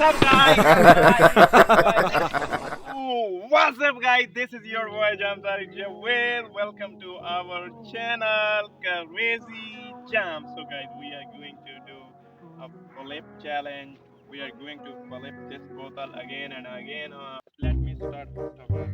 up, guys? Ooh, what's up, guys? This is your boy JaaM. Welcome to our channel, Crazy JaaM. So, guys, we are going to do a flip challenge. We are going to flip this bottle again and again. Let me start first of all.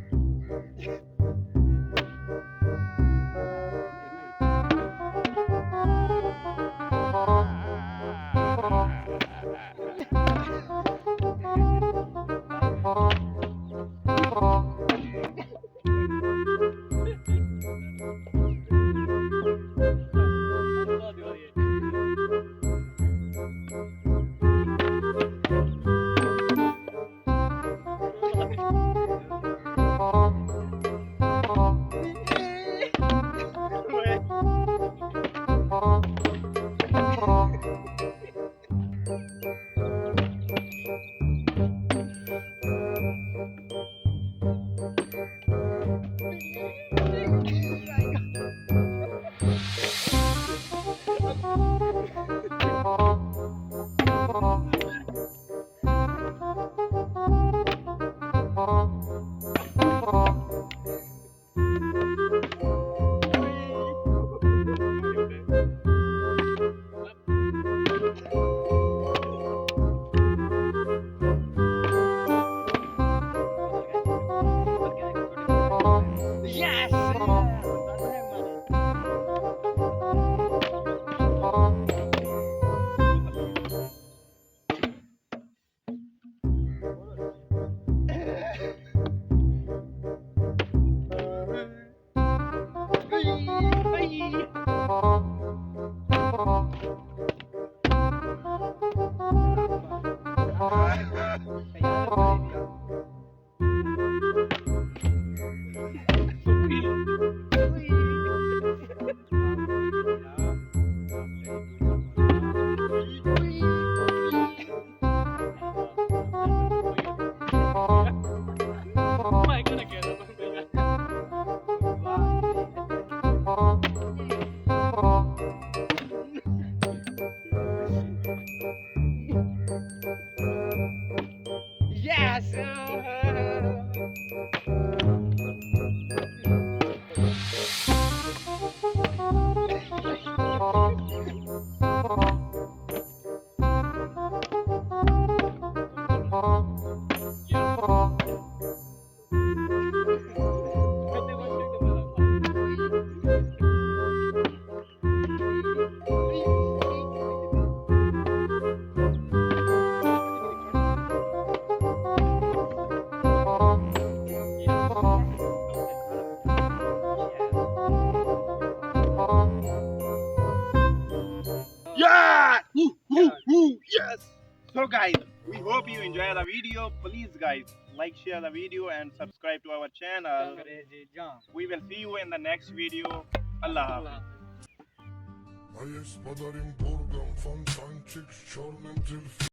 Yes! Yeah! Woo, woo, woo, yes! So guys, we hope you enjoy the video. Please guys, like, share the video and subscribe to our channel. We will see you in the next video. Allah Hafiz.